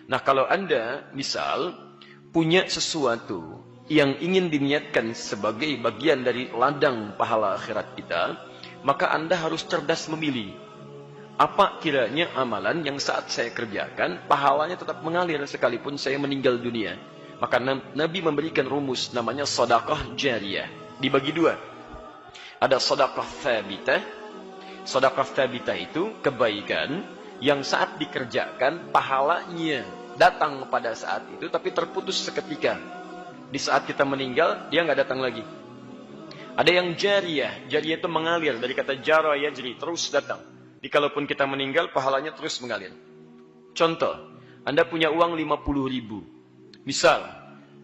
Nah, kalau Anda misal punya sesuatu yang ingin diniatkan sebagai bagian dari ladang pahala akhirat kita, maka Anda harus cerdas memilih. Apa kiranya amalan yang saat saya kerjakan, pahalanya tetap mengalir sekalipun saya meninggal dunia. Maka Nabi memberikan rumus namanya sedekah jariyah. Dibagi dua. Ada sedekah tsabitah. Sedekah tsabitah itu kebaikan yang saat dikerjakan pahalanya datang pada saat itu, tapi terputus seketika. Di saat kita meninggal, dia nggak datang lagi. Ada yang jariyah. Jariyah itu mengalir dari kata jara yajri, terus datang. Jadi kalaupun kita meninggal, pahalanya terus mengalir. Contoh, Anda punya uang 50.000. Misal,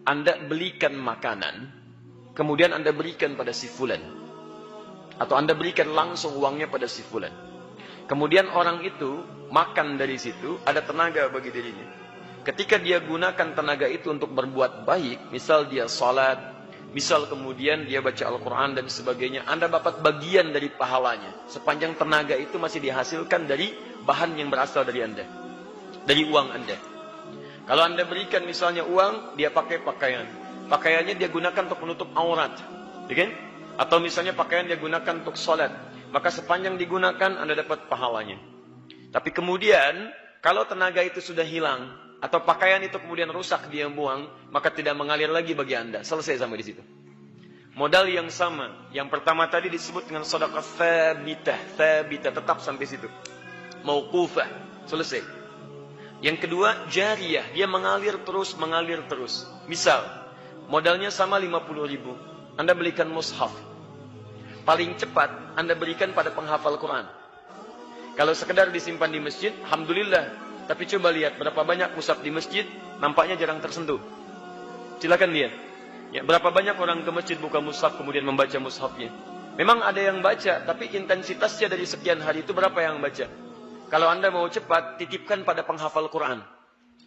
Anda belikan makanan, kemudian Anda berikan pada si fulan. Atau Anda berikan langsung uangnya pada si fulan. Kemudian orang itu makan dari situ, ada tenaga bagi dirinya. Ketika dia gunakan tenaga itu untuk berbuat baik, misal dia salat, misal kemudian dia baca Al-Quran dan sebagainya, Anda dapat bagian dari pahalanya. Sepanjang tenaga itu masih dihasilkan dari bahan yang berasal dari Anda. Dari uang Anda. Kalau Anda berikan misalnya uang, dia pakai pakaian. Pakaiannya dia gunakan untuk menutup aurat. Ya kan? Atau misalnya pakaian dia gunakan untuk salat. Maka sepanjang digunakan, Anda dapat pahalanya. Tapi kemudian, kalau tenaga itu sudah hilang, atau pakaian itu kemudian rusak, dia buang, maka tidak mengalir lagi bagi Anda. Selesai sampai di situ. Modal yang sama. Yang pertama tadi disebut dengan sedekah tsabitah. Tsabitah, tetap sampai situ. Mauqufah. Selesai. Yang kedua, jariyah. Dia mengalir terus, mengalir terus. Misal, modalnya sama 50.000. Anda belikan mushaf. Paling cepat, Anda berikan pada penghafal Quran. Kalau sekedar disimpan di masjid, alhamdulillah. Tapi coba lihat berapa banyak mushaf di masjid, nampaknya jarang tersentuh. Silakan lihat. Ya, berapa banyak orang ke masjid buka mushaf kemudian membaca mushafnya. Memang ada yang baca, tapi intensitasnya dari sekian hari itu berapa yang baca? Kalau Anda mau cepat, titipkan pada penghafal Quran.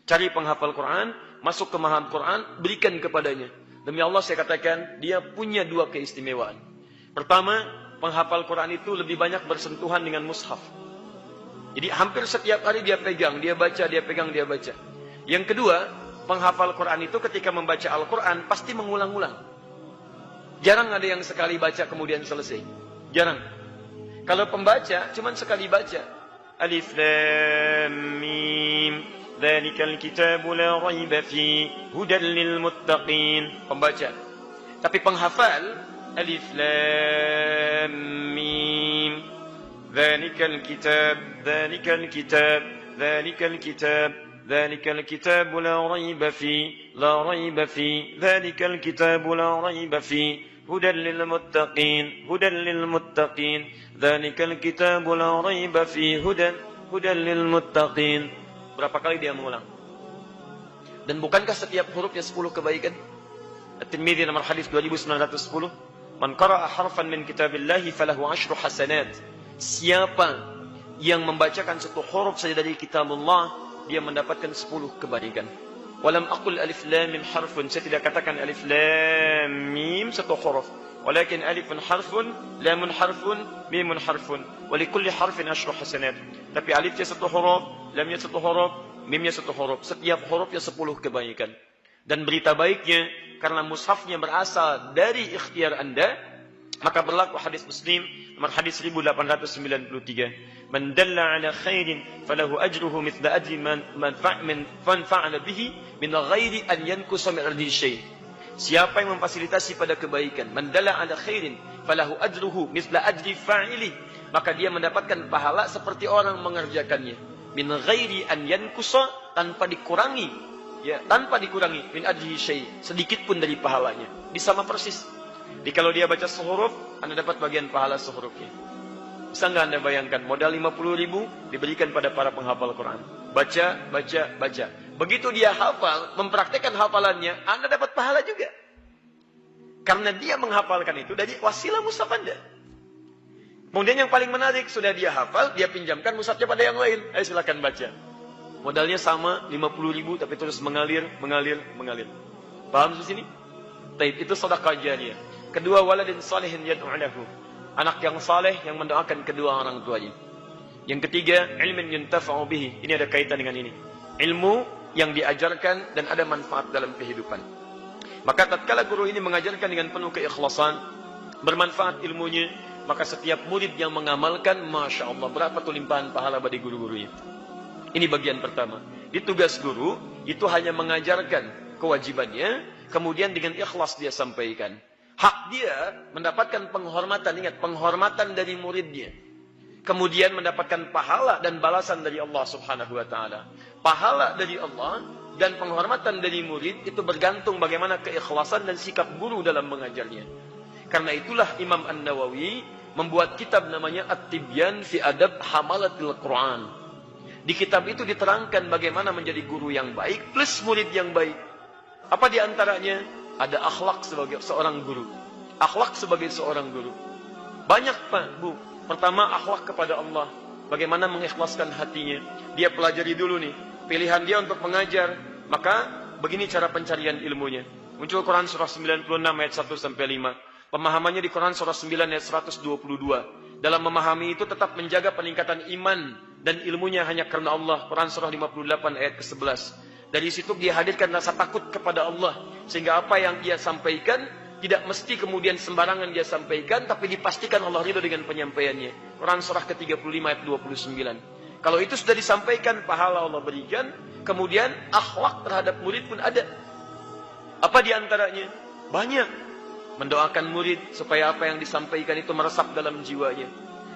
Cari penghafal Quran, masuk ke mahad Quran, berikan kepadanya. Demi Allah saya katakan, dia punya dua keistimewaan. Pertama, penghafal Quran itu lebih banyak bersentuhan dengan mushaf. Jadi hampir setiap hari dia pegang, dia baca, dia pegang, dia baca. Yang kedua, penghafal Quran itu ketika membaca Al-Quran pasti mengulang-ulang. Jarang ada yang sekali baca kemudian selesai. Jarang. Kalau pembaca, cuman sekali baca. Alif Lam Mim, dzalikal kitabu la raiba fi, hudan lil muttaqin. Pembaca. Tapi penghafal, Alif Lam Mim, ذلك الكتاب ذلك الكتاب ذلك الكتاب ذلك الكتاب لا ريب فيه لا ريب فيه ذلك الكتاب لا ريب فيه هدى للمتقين هدى للمتقين ذلك الكتاب لا ريب فيه هدى للمتقين. Berapa kali dia mengulang? Dan bukankah setiap hurufnya 10 kebaikan? At-Tirmidzi nomor hadis 2910, man qara'a harfan min kitabillahi falahu 10 hasanat. Siapa yang membacakan satu huruf saja dari kitabullah, dia mendapatkan 10 kebaikan. Walam aqul alif lam mim harfun, saya tidak katakan alif lam mim satu huruf, walakin alifun harfun, lamun harfun, mimun harfun, wa likulli harfin 10 hasanat. Tapi alifnya satu huruf, lamnya satu huruf, mimnya satu huruf, setiap hurufnya 10 kebaikan. Dan berita baiknya, karena mushafnya berasal dari ikhtiar Anda, maka berlaku hadis Muslim nomor hadis 1893, man dalla ala khairin falahu ajruhu mithla ajri man fa'ala bihi min ghairi an yankusa min ardi syai'. Siapa yang memfasilitasi pada kebaikan, man dalla ala khairin falahu ajruhu mithla ajri fa'ili, maka dia mendapatkan pahala seperti orang mengerjakannya, min ghairi an yankusa, tanpa dikurangi, ya, tanpa dikurangi min ardi syai', sedikit pun dari pahalanya. Sama persis. Jadi kalau dia baca sehuruf, Anda dapat bagian pahala sehurufnya. Bisa nggak Anda bayangkan, modal 50.000 diberikan pada para penghafal Quran. Baca, baca, baca. Begitu dia hafal, mempraktekkan hafalannya, Anda dapat pahala juga. Karena dia menghafalkan itu dari wasilah mushaf Anda. Kemudian yang paling menarik, sudah dia hafal, dia pinjamkan mushafnya pada yang lain. Ayo silakan baca. Modalnya sama, 50.000, tapi terus mengalir, mengalir, mengalir. Paham di sini? Taib, itu sedekah jariyah. Kedua, waladin salihin yad'u lahu, anak yang saleh yang mendoakan kedua orang tuanya. Yang ketiga, ilmin yuntafa'u bihi. Ini ada kaitan dengan ini. Ilmu yang diajarkan dan ada manfaat dalam kehidupan. Maka tatkala guru ini mengajarkan dengan penuh keikhlasan, bermanfaat ilmunya, maka setiap murid yang mengamalkan, Masya Allah, berapa tuh limpahan pahala bagi guru-gurunya. Ini bagian pertama. Di tugas guru, itu hanya mengajarkan kewajibannya, kemudian dengan ikhlas dia sampaikan. Hak dia mendapatkan penghormatan, ingat, penghormatan dari muridnya. Kemudian mendapatkan pahala dan balasan dari Allah Subhanahu wa Ta'ala. Pahala dari Allah dan penghormatan dari murid itu bergantung bagaimana keikhlasan dan sikap guru dalam mengajarnya. Karena itulah Imam An-Nawawi membuat kitab namanya At-Tibyan fi Adab Hamalatil Quran. Di kitab itu diterangkan bagaimana menjadi guru yang baik plus murid yang baik. Apa di antaranya? Ada akhlak sebagai seorang guru. Akhlak sebagai seorang guru. Banyak Pak, Bu. Pertama, akhlak kepada Allah. Bagaimana mengikhlaskan hatinya. Dia pelajari dulu nih. Pilihan dia untuk mengajar. Maka begini cara pencarian ilmunya. Muncul Quran surah 96 ayat 1-5. Pemahamannya di Quran surah 9 ayat 122. Dalam memahami itu tetap menjaga peningkatan iman dan ilmunya hanya karena Allah. Quran surah 58 ayat ke-11. Dari situ dia hadirkan rasa takut kepada Allah. Sehingga apa yang dia sampaikan tidak mesti kemudian sembarangan dia sampaikan, tapi dipastikan Allah ridho dengan penyampaiannya. Quran surah ke-35 ayat 29. Kalau itu sudah disampaikan, pahala Allah berikan. Kemudian akhlak terhadap murid pun ada. Apa di antaranya? Banyak. Mendoakan murid supaya apa yang disampaikan itu meresap dalam jiwanya.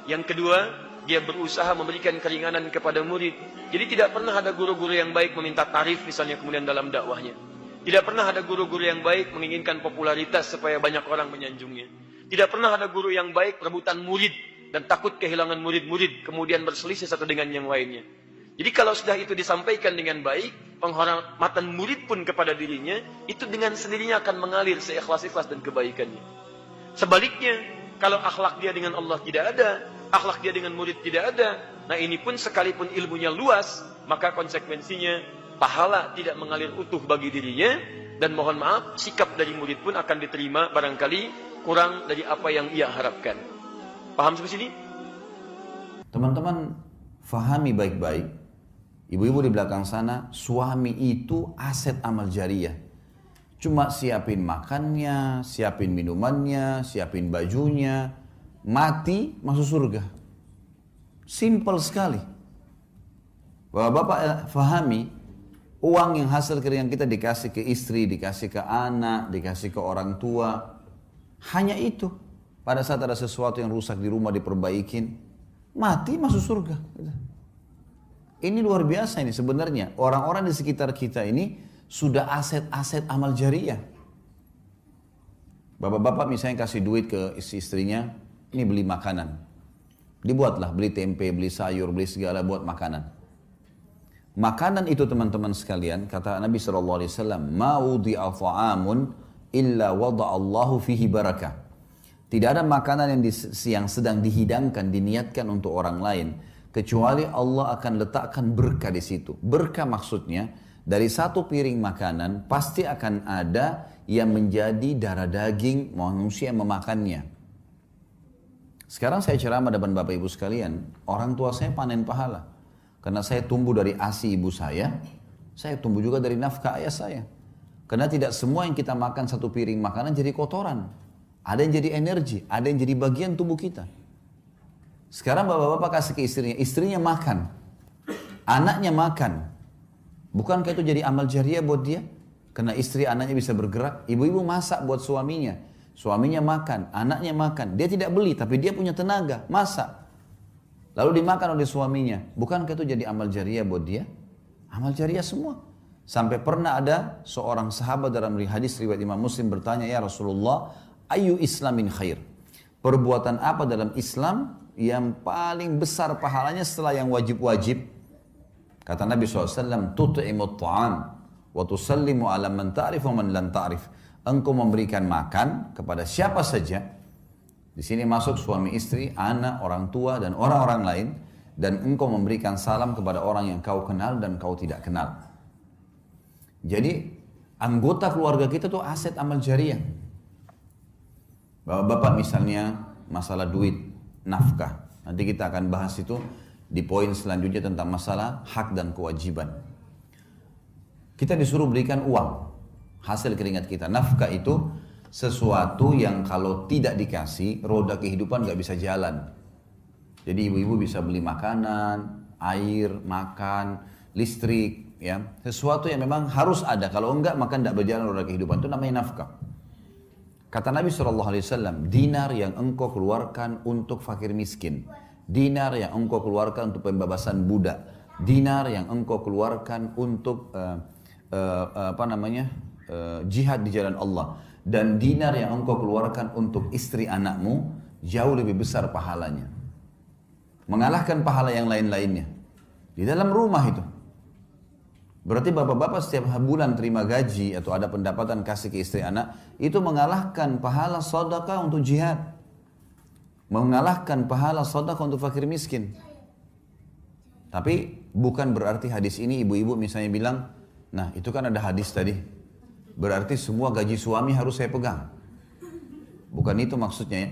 Yang kedua, dia berusaha memberikan keringanan kepada murid. Jadi tidak pernah ada guru-guru yang baik meminta tarif misalnya kemudian dalam dakwahnya. Tidak pernah ada guru-guru yang baik menginginkan popularitas supaya banyak orang menyanjungnya. Tidak pernah ada guru yang baik rebutan murid dan takut kehilangan murid-murid kemudian berselisih satu dengan yang lainnya. Jadi kalau sudah itu disampaikan dengan baik, penghormatan murid pun kepada dirinya, itu dengan sendirinya akan mengalir seikhlas-ikhlas dan kebaikannya. Sebaliknya, kalau akhlak dia dengan Allah tidak ada, akhlak dia dengan murid tidak ada, nah ini pun sekalipun ilmunya luas, maka konsekuensinya pahala tidak mengalir utuh bagi dirinya, dan mohon maaf, sikap dari murid pun akan diterima barangkali kurang dari apa yang ia harapkan. Paham sampai sini? Teman-teman, fahami baik-baik. Ibu-ibu di belakang sana, suami itu aset amal jariah. Cuma siapin makannya, siapin minumannya, siapin bajunya, mati masuk surga. Simple sekali. Bapak-bapak fahami, uang yang hasil keringan kita dikasih ke istri, dikasih ke anak, dikasih ke orang tua. Hanya itu. Pada saat ada sesuatu yang rusak di rumah diperbaikin, mati masuk surga. Ini luar biasa ini sebenarnya. Orang-orang di sekitar kita ini sudah aset-aset amal jariah. Bapak-bapak misalnya kasih duit ke istrinya, ini beli makanan. Dibuatlah, beli tempe, beli sayur, beli segala buat makanan. Makanan itu teman-teman sekalian, kata Nabi SAW, "Ma wudi'a ta'amun illa wada'allahu fihi barakah." Tidak ada makanan yang sedang dihidangkan, diniatkan untuk orang lain, kecuali Allah akan letakkan berkah di situ. Berkah maksudnya, dari satu piring makanan, pasti akan ada yang menjadi darah daging manusia yang memakannya. Sekarang saya ceramah depan Bapak Ibu sekalian, orang tua saya panen pahala. Karena saya tumbuh dari ASI ibu saya tumbuh juga dari nafkah ayah saya. Karena tidak semua yang kita makan satu piring makanan jadi kotoran. Ada yang jadi energi, ada yang jadi bagian tubuh kita. Sekarang bapak-bapak kasih ke istrinya, istrinya makan, anaknya makan. Bukankah itu jadi amal jariah buat dia? Karena istri anaknya bisa bergerak, ibu-ibu masak buat suaminya. Suaminya makan, anaknya makan. Dia tidak beli, tapi dia punya tenaga, masak. Lalu dimakan oleh suaminya. Bukankah itu jadi amal jariah buat dia? Amal jariah semua. Sampai pernah ada seorang sahabat dalam hadis riwayat Imam Muslim bertanya, "Ya Rasulullah, ayu islamin khair?" Perbuatan apa dalam Islam yang paling besar pahalanya setelah yang wajib-wajib? Kata Nabi SAW, "Tut'imut ta'am wa tusallimu ala man ta'rif wa man lam ta'rif." Engkau memberikan makan kepada siapa saja. Di sini masuk suami istri, anak, orang tua, dan orang-orang lain. Dan engkau memberikan salam kepada orang yang kau kenal dan kau tidak kenal. Jadi, anggota keluarga kita tuh aset amal jariah. Bapak misalnya masalah duit, nafkah. Nanti kita akan bahas itu di poin selanjutnya tentang masalah hak dan kewajiban. Kita disuruh berikan uang, hasil keringat kita. Nafkah itu sesuatu yang kalau tidak dikasih, roda kehidupan gak bisa jalan. Jadi ibu-ibu bisa beli makanan, air, makan, listrik, ya. Sesuatu yang memang harus ada. Kalau enggak, maka tidak berjalan roda kehidupan. Itu namanya nafkah. Kata Nabi SAW, dinar yang engkau keluarkan untuk fakir miskin, dinar yang engkau keluarkan untuk pembebasan budak, dinar yang engkau keluarkan untuk jihad di jalan Allah, dan dinar yang engkau keluarkan untuk istri anakmu jauh lebih besar pahalanya, mengalahkan pahala yang lain-lainnya di dalam rumah itu. Berarti bapak-bapak setiap bulan terima gaji atau ada pendapatan kasih ke istri anak, itu mengalahkan pahala sedekah untuk jihad, mengalahkan pahala sedekah untuk fakir miskin. Tapi bukan berarti hadis ini ibu-ibu misalnya bilang, nah itu kan ada hadis tadi, berarti semua gaji suami harus saya pegang. Bukan itu maksudnya ya.